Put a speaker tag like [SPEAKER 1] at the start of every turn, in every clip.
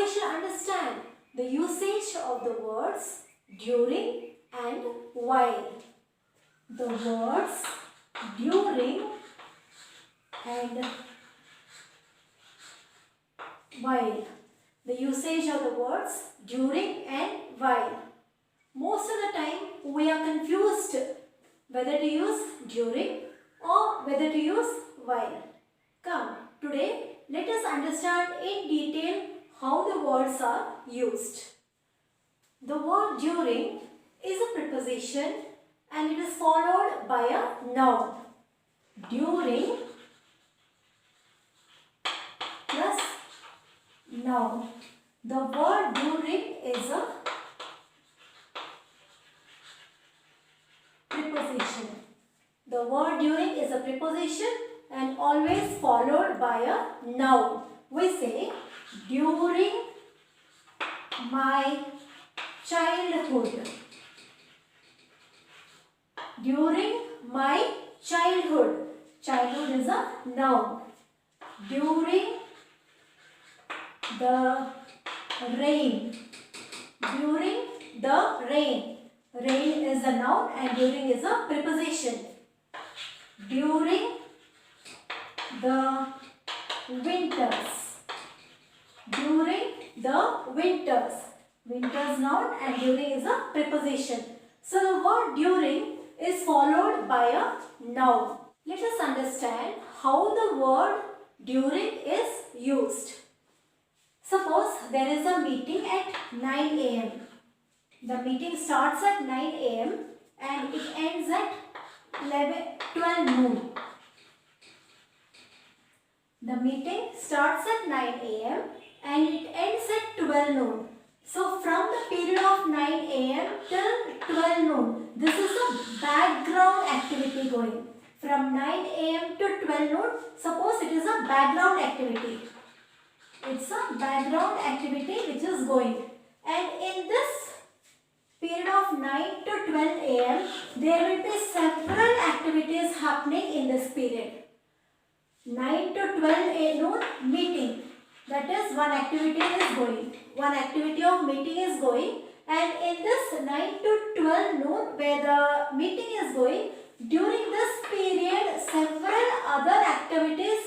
[SPEAKER 1] we shall understand the usage of the words during and while. The words during and while. The usage of the words during and while. Most of the time we are confused whether to use during or whether to use while. Come, today let us understand in detail how the words are used. The word during is a preposition and it is followed by a noun. During plus noun. The word during is a preposition. The word during is a preposition and always followed by a noun. We say during my childhood. During my childhood. Childhood is a noun. During the rain. During the rain. Rain is a noun and during is a preposition. During the winters. During the winters. Winters noun and during is a preposition. So the word during is followed by a noun. Let us understand how the word during is used. Suppose there is a meeting at 9 a.m. The meeting starts at 9 a.m. and it ends at 12 noon. The meeting starts at 9 a.m. and it ends at 12 noon. So from the period of 9 a.m. till 12 noon, this is a background activity going. From 9 a.m. to 12 noon, suppose it is a background activity. It's a background activity which is going. And in this period of 9 to 12 a.m., there will be several activities happening in this period. 9 to 12 noon meeting. That is one activity is going. One activity of meeting is going. And in this 9 to 12 noon where the meeting is going, during this period several other activities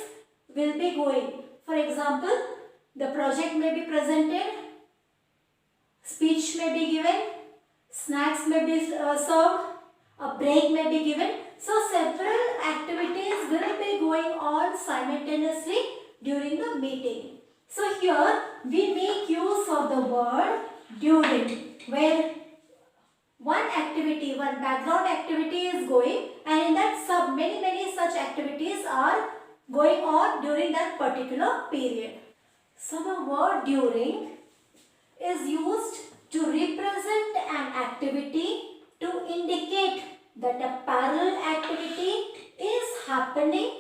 [SPEAKER 1] will be going. For example, the project may be presented, speech may be given, snacks may be served, a break may be given. So several activities will be going on simultaneously during the meeting. So here we make use of the word during, where one activity, one background activity is going and in that many such activities are going on during that particular period. So the word during is used to represent an activity to indicate that a parallel activity is happening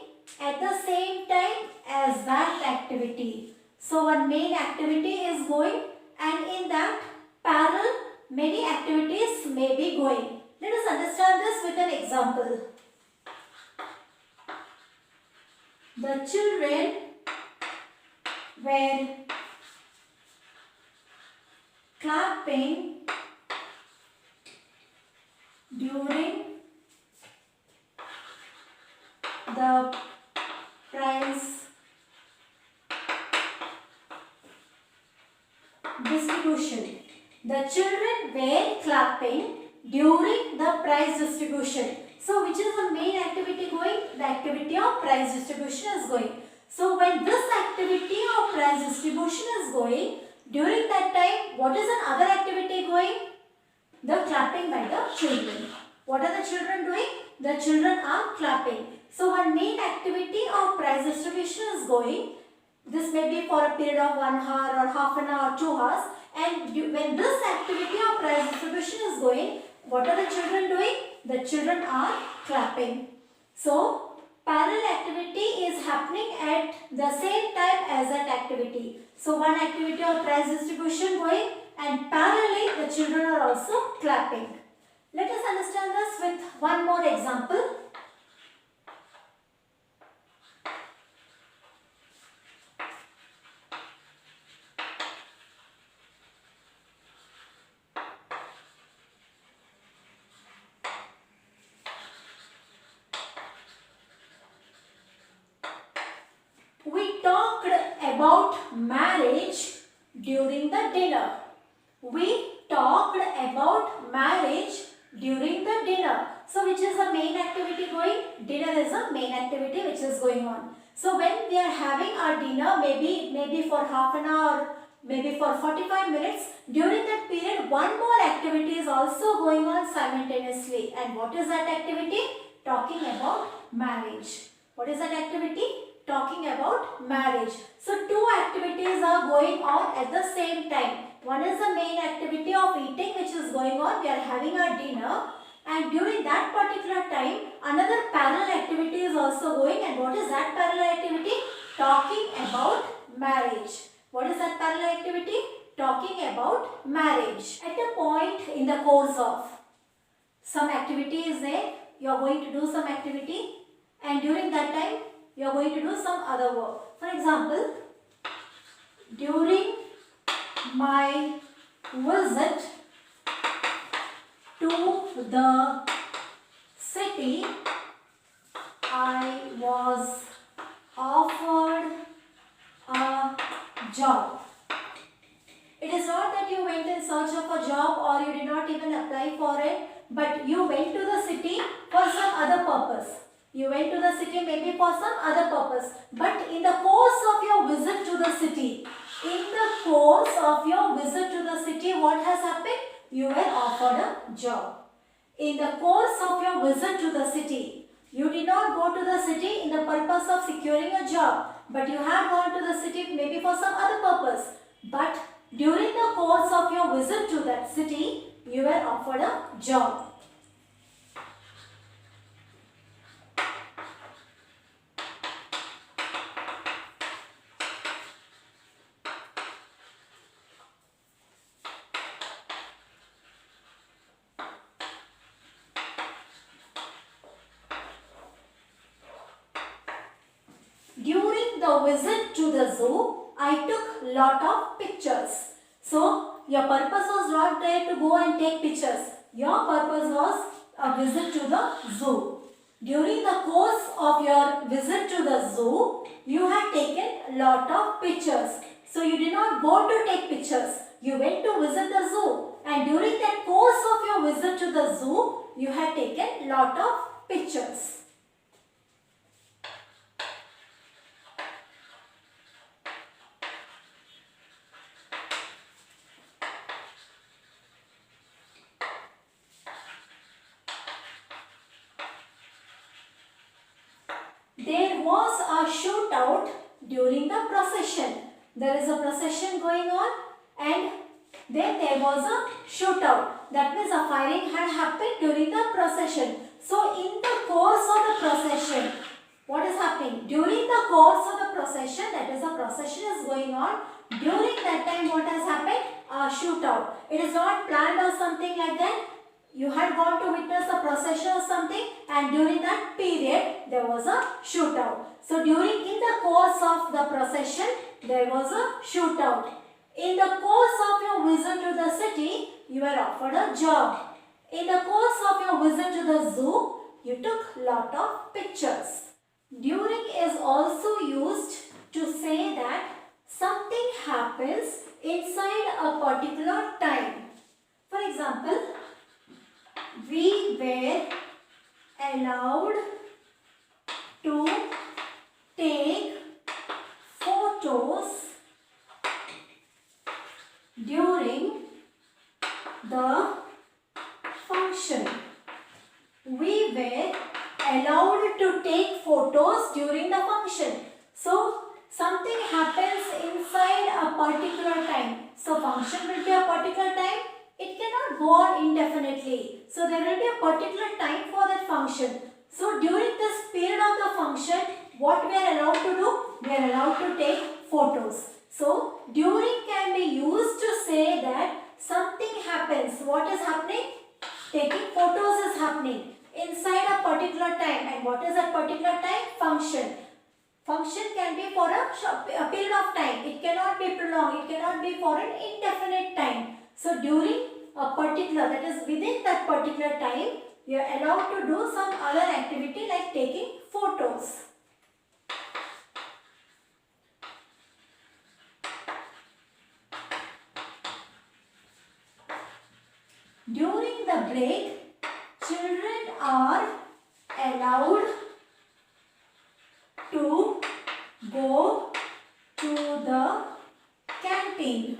[SPEAKER 1] at the same time as that activity. So one main activity is going and in that parallel many activities may be going. Let us understand this with an example. The children were clapping during the prize distribution. The children were clapping during the prize distribution. So which is the main activity going? The activity of prize distribution is going. So when this activity of prize distribution is going, during that time, what is another activity going? The clapping by the children. What are the children doing? The children are clapping. So one main activity of prize distribution is going. This may be for a period of 1 hour or half an hour or 2 hours. And when this activity of prize distribution is going, what are the children doing? The children are clapping. So parallel activity is happening at the same time as that activity. So one activity of prize distribution going and parallelly the children are also clapping. Let us understand this with one more example. about marriage during the dinner. We talked about marriage during the dinner. So which is the main activity going? Dinner is the main activity which is going on. So when we are having our dinner, maybe for half an hour, maybe for 45 minutes, during that period one more activity is also going on simultaneously. And what is that activity? Talking about marriage. What is that activity? Talking about marriage. So two activities are going on at the same time. One is the main activity of eating which is going on. We are having our dinner. And during that particular time, another parallel activity is also going. And what is that parallel activity? Talking about marriage. What is that parallel activity? Talking about marriage. At a point in the course of some activity is there, you are going to do some activity, and during that time, you are going to do some other work. For example, during my visit to the city, I was offered a job. It is not that you went in search of a job or you did not even apply for it, but you went to the city for some other purpose. You went to the city maybe for some other purpose. But in the course of your visit to the city, what has happened? You were offered a job. In the course of your visit to the city, you did not go to the city in the purpose of securing a job, but you have gone to the city maybe for some other purpose. But during the course of your visit to that city, you were offered a job. During the visit to the zoo, I took lot of pictures. So, your purpose was not there to go and take pictures. Your purpose was a visit to the zoo. During the course of your visit to the zoo, you had taken lot of pictures. So, you did not go to take pictures. You went to visit the zoo. And during that course of your visit to the zoo, you had taken lot of pictures. There was a shootout during the procession. There is a procession going on and then there was a shootout. That means a firing had happened during the procession. So in the course of the procession, what is happening? During the course of the procession, that is the procession is going on. During that time what has happened? A shootout. It is not planned or something like that. You had gone to witness a procession or something, and during that period there was a shootout. So in the course of the procession there was a shootout. In the course of your visit to the city, you were offered a job. In the course of your visit to the zoo, you took lot of pictures. During is also used to say that something happens inside a particular time. For example, we were allowed to take photos during the function. We were allowed to take photos during the function. So, something happens inside a particular time. So, function will be a particular time. It cannot go on indefinitely. So, there will be a particular time for that function. So, during this period of the function, what we are allowed to do? We are allowed to take photos. So, during can be used to say that something happens. What is happening? Taking photos is happening inside a particular time. And what is that particular time? Function. Function can be for a period of time. It cannot be prolonged. It cannot be for an indefinite time. So, during a particular, that is within that particular time, you are allowed to do some other activity like taking photos. During the break, children are allowed to go to the canteen.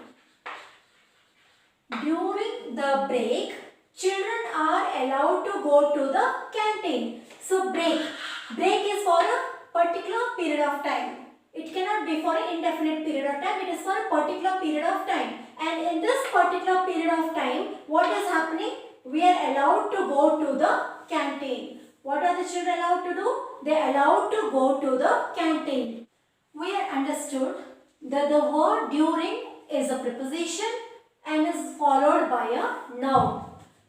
[SPEAKER 1] During the break, children are allowed to go to the canteen. So break is for a particular period of time. It cannot be for an indefinite period of time. It is for a particular period of time. And in this particular period of time, what is happening? We are allowed to go to the canteen. What are the children allowed to do? They are allowed to go to the canteen. We have understood that the word during is a preposition and is followed by a noun.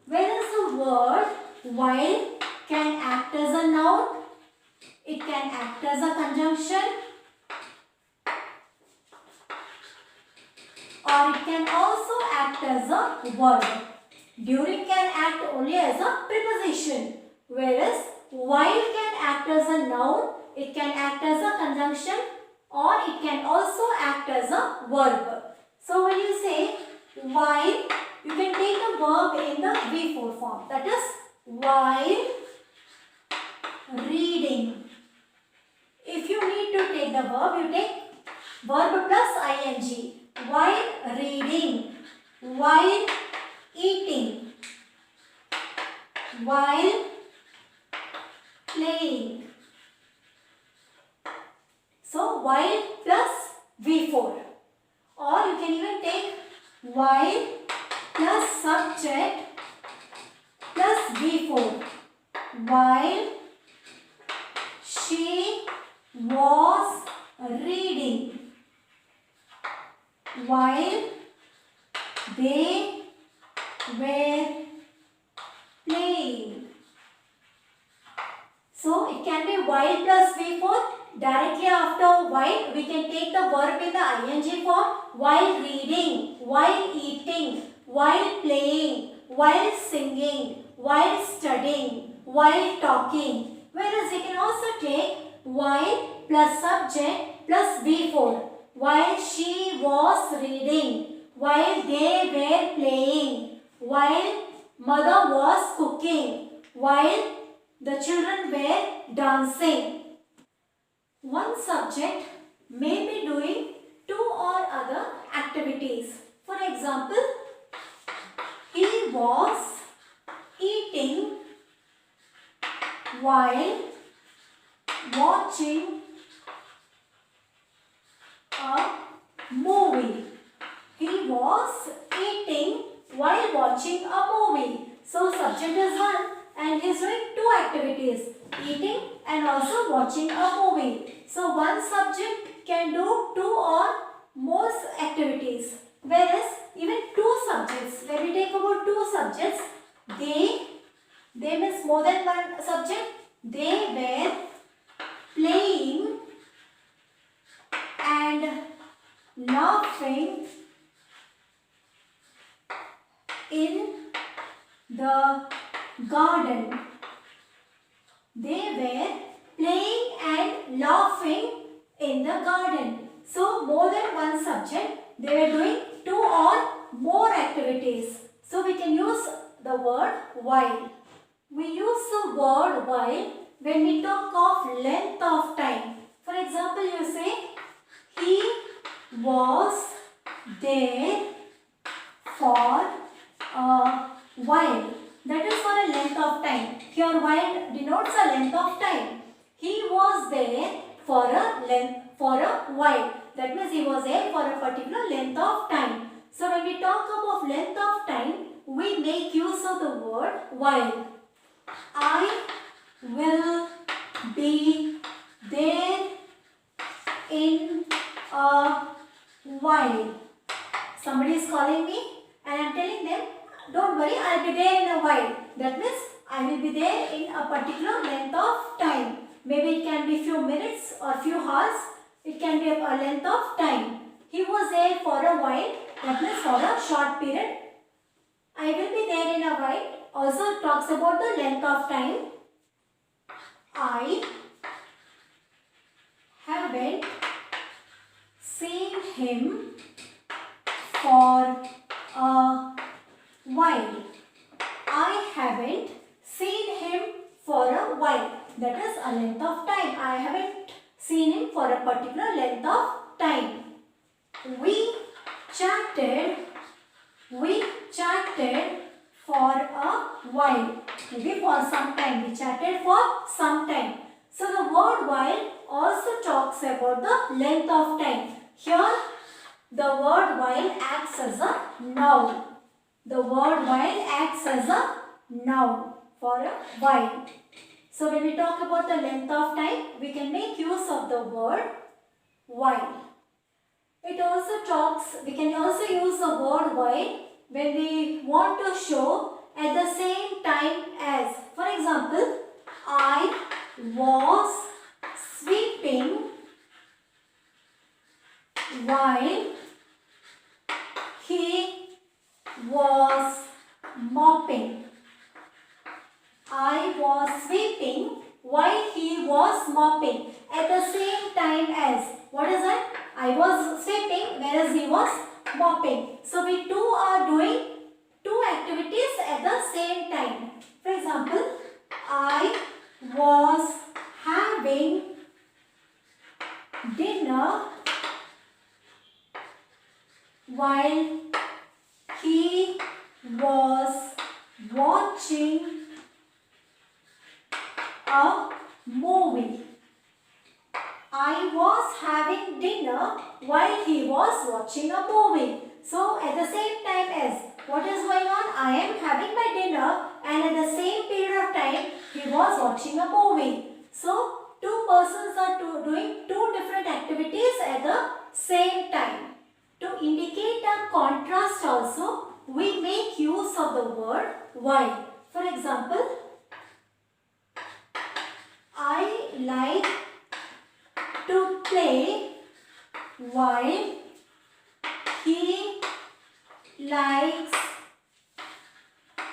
[SPEAKER 1] Whereas the word while can act as a noun, it can act as a conjunction, or it can also act as a verb. During can act only as a preposition, whereas while can act as a noun, it can act as a conjunction, or it can also act as a verb. So when you say while, you can take the verb in the V4 form. That is while reading. If you need to take the verb, you take verb plus ing. While reading, while eating, while playing. So while plus V4. Or you can even take while plus subject plus V4. While she was reading. While they were playing. So it can be while plus V4. Directly after while, we can take the verb in the ing form. While reading, while eating, while playing, while singing, while studying, while talking. Whereas we can also take while plus subject plus V4. While she was reading, while they were playing, while mother was cooking, while the children were dancing. One subject may be doing two or other activities. For example, he was eating while watching a movie. He was eating while watching a movie. So subject is one and he is doing two activities, eating and also watching a movie. So one subject can do two or more activities, whereas even two subjects, when we take about two subjects, they means more than one subject, they were playing and laughing in the garden. They were playing and laughing in the garden. So more than one subject, they were doing two or more activities. So we can use the word while. We use the word while when we talk of length of time. For example, you say he was there for a while. That is for a length of time. Here while denotes a length of time. He was there for a while. That means he was there for a particular length of time. So when we talk about length of time, we make use of the word while. I will be there in a while. Somebody is calling me and I am telling them, don't worry, I will be there in a while. That means I will be there in a particular length of time. Maybe it can be few minutes or few hours. It can be a length of time. He was there for a while. That means for a short period. I will be there in a while. Also talks about the length of time. I haven't seen him for a while. haven't seen him for a while. That is a length of time. I haven't seen him for a particular length of time. We chatted for a while. Maybe for some time. We chatted for some time. So the word while also talks about the length of time. Here the word while acts as a noun. The word while acts as a noun for a while. So when we talk about the length of time, we can make use of the word while. It also talks, we can also use the word while when we want to show at the same time as. For example, I was sweeping while he was mopping. I was sweeping while he was mopping at the same time as. What is that? I was sweeping whereas he was mopping. So we two are doing two activities at the same time. For example, I was having dinner while he was watching a movie. I was having dinner while he was watching a movie. So at the same time as, what is going on? I am having my dinner and at the same period of time he was watching a movie. So two persons are doing two different activities at the same time. To indicate a contrast also, we make use of the word while. For example, I like to play while he likes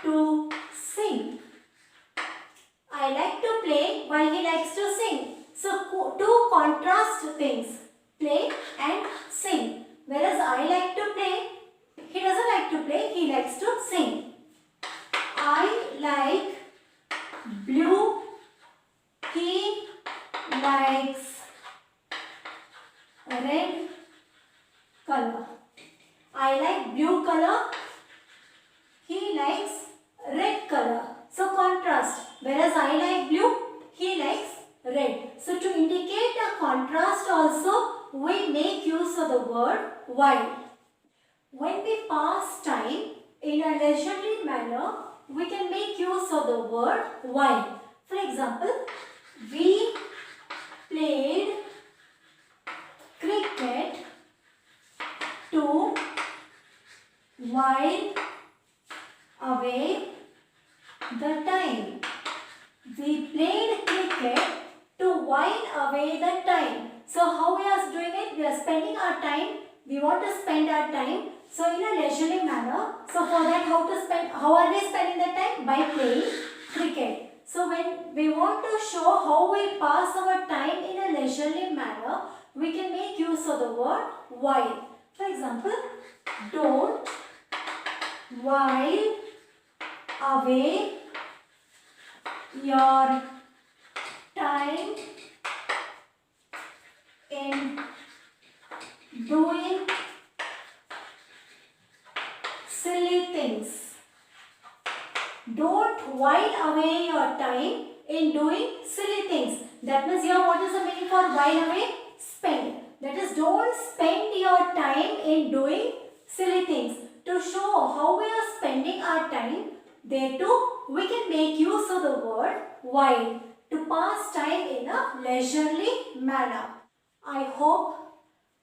[SPEAKER 1] to sing. I like to play while he likes to sing. So two contrast things, play and sing. Whereas I like to play, he doesn't like to play, he likes to sing. I like blue, he likes red color. I like blue color, he likes red color. So contrast, whereas I like blue, he likes red. So to indicate a contrast also, we make use of the word while. When we pass time in a leisurely manner, we can make use of the word while. For example, we played cricket to while away the time. We played cricket to while away the time. So how we are doing it? We are spending our time. We want to spend our time. So in a leisurely manner. So for that, how are we spending the time? By playing cricket. So when we want to show how we pass our time in a leisurely manner, we can make use of the word while. For example, don't while away your time in doing silly things. Don't while away your time in doing silly things. That means here what is the meaning for while away? Spend. That is, don't spend your time in doing silly things. To show how we are spending our time, there too we can make use of the word while to pass time in a leisurely manner. I hope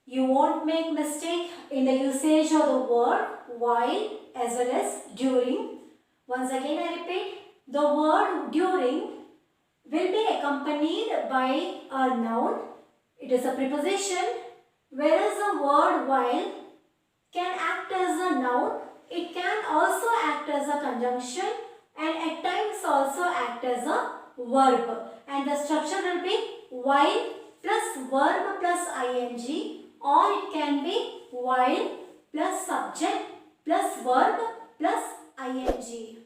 [SPEAKER 1] you won't make mistake in the usage of the word while as well as during. Once again I repeat, the word during will be accompanied by a noun. It is a preposition, whereas the word while can act as a noun. It can also act as a conjunction and at times also act as a verb. And the structure will be while plus verb plus ing, or it can be while plus subject plus verb plus ing.